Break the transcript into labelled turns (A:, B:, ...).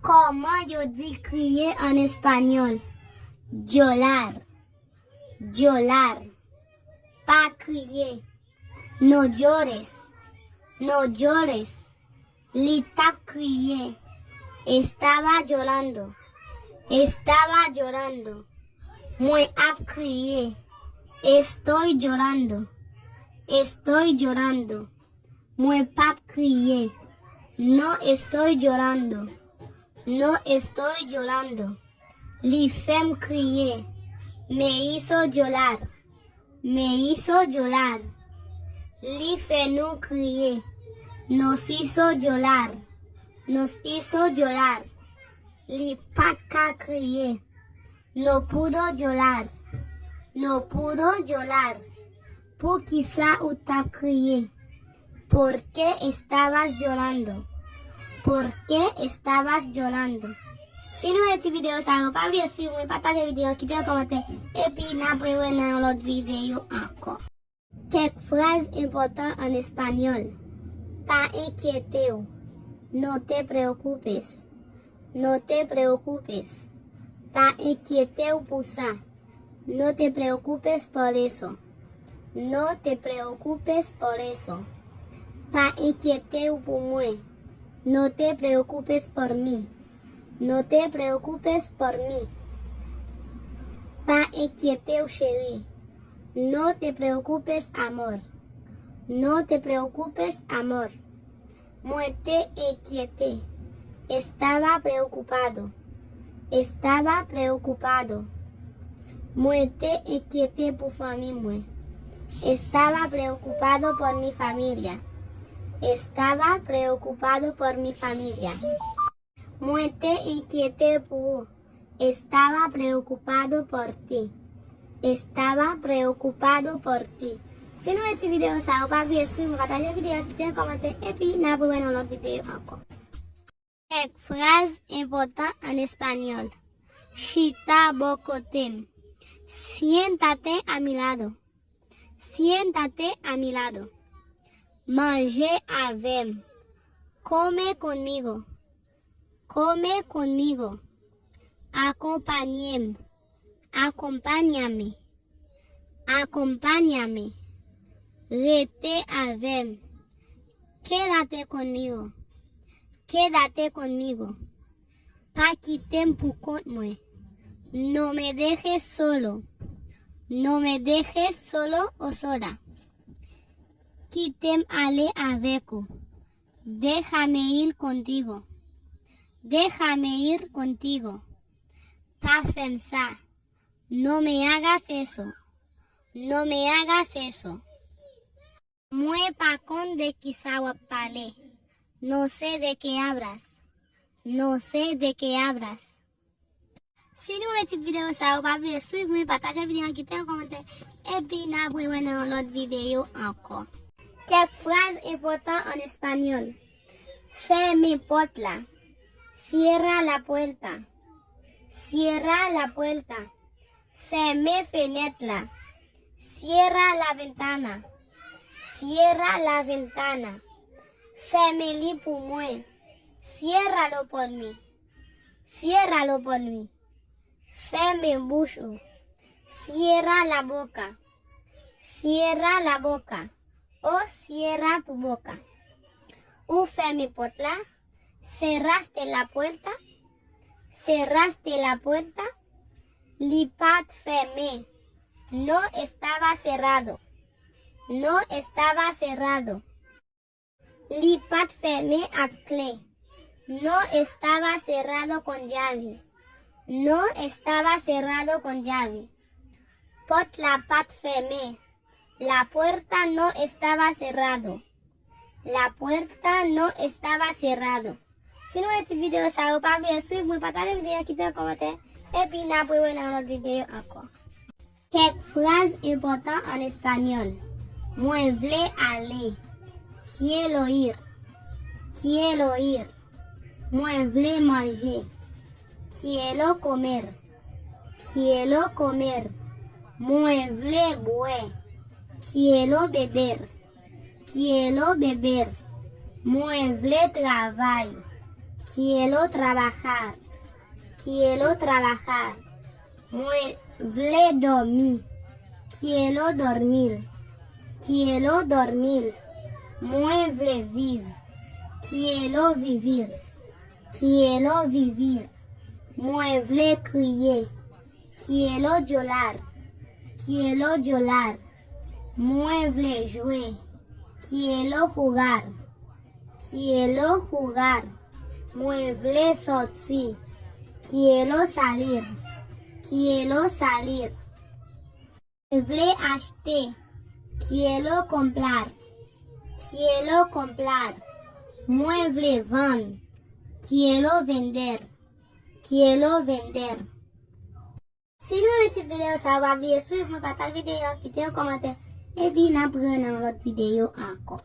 A: Comment yo dis crier en espagnol? Llorar. Llorar. Pas crier. No llores. No llores. Li tap crier. Estaba llorando. Estaba llorando. Moi ap crier. Estoy llorando. Estoy llorando. Moi pap crier. No estoy llorando. No estoy llorando. Li fem crier. Me hizo llorar. Me hizo llorar. Li fe nous crier. Nos hizo llorar. Nos hizo llorar. Li pat ka crier. No pudo llorar. No pudo llorar. Pour quizá uta crier. ¿Por qué estabas llorando? ¿Por qué estabas llorando? Si nou eti video sa yo, pa oubliye suiv mwen, pataje video, kite yon komante, epi nan prewe nan lot video anko. Quelques phrases importantes en espagnol. Pa inquiete ou. No te preocupes. No te preocupes. Pa inquiete ou pour ça. No te preocupes por eso. No te preocupes por eso. Pa inquiete ou pour moi. No te preocupes por mí. No te preocupes por mí. Pa inquiete ou chérie. No te preocupes, amor. No te preocupes, amor. Moi te inquiete. Estaba preocupado. Estaba preocupado. Moi te inquiete pour famille moi. Estaba preocupado por mi familia. Estaba preocupado por mi familia. Moi te inquiete pour. Estaba preocupado por ti. Estaba preocupado por ti. Si nou eti video sa ou pa oubliye suiv mwen, pataje video, kite yon komante, epi nan pou wen nan lot video anko. Quelques phrases importantes en espagnol. Chita bocotem. Siéntate a mi lado. Siéntate a mi lado. Manger avec. Come conmigo. Come conmigo. Acompáñame. Acompáñame. Acompáñame. Rete avec. Quédate conmigo. Quédate conmigo. Pa quitem pour compte moi. No me dejes solo. No me dejes solo o sola. Quitem aller avec. Déjame ir contigo. Déjame ir contigo. Pa fem ça. No me hagas eso. No me hagas eso. Mue pa con de quizá pale. No sé de qué hablas. No sé de qué hablas. Si nou eti video sa ou pa oubliye suiv mwen, pataje video, kite yon komante, epi nan pou yon nan lot video anko. Quelques phrases importantes en espagnol. Ferme porte la. Cierra la puerta. Cierra la puerta. Ferme fenêtre la. Cierra la ventana. Cierra la ventana. Ferme-li pour moi. Ciérralo por mí. Ciérralo por mí. Ferme bouche. Cierra la boca. Cierra la boca. O cierra tu boca. Ou ferme porte la. Cerraste la puerta. Cerraste la puerta. Li pat fermé. No estaba cerrado. No estaba cerrado. Li pat fermé a clé. No estaba cerrado con llave. No estaba cerrado con llave. Pot la pat fermé. La puerta no estaba cerrado. La puerta no estaba cerrado. Si nou eti video sa ou pa oubliye suiv mwen, pataje video, kite yon komante, epi nan pou yon nan lot video anko. Quelques phrases importantes en espagnol. Moi vle aller. Quiero ir. Quiero ir. Moi vle manger. Quiero comer. Quiero comer. Moi vle boire. Quiero beber. Quiero beber. Moi vle travail. Quiero trabajar. Quiero trabajar. Moi vle dormir. Quiero dormir. Quiero dormir. Moi vle vivre. Quiero vivir. Quiero vivir. Moi vle crier. Quiero llorar. Quiero llorar. Moi vle jouer. Quiero jugar. Quiero jugar. Moi vle sortir. Quiero salir. Quiero salir. Vle acheter. Quiero comprar. Quiero comprar. Moi vle vendre. Quiero vender. Quiero vender. Si vous avez cette vidéo, ça va bien suivre mon partage vidéo, quittez un commentaire et puis n'apprenez l'autre vidéo encore.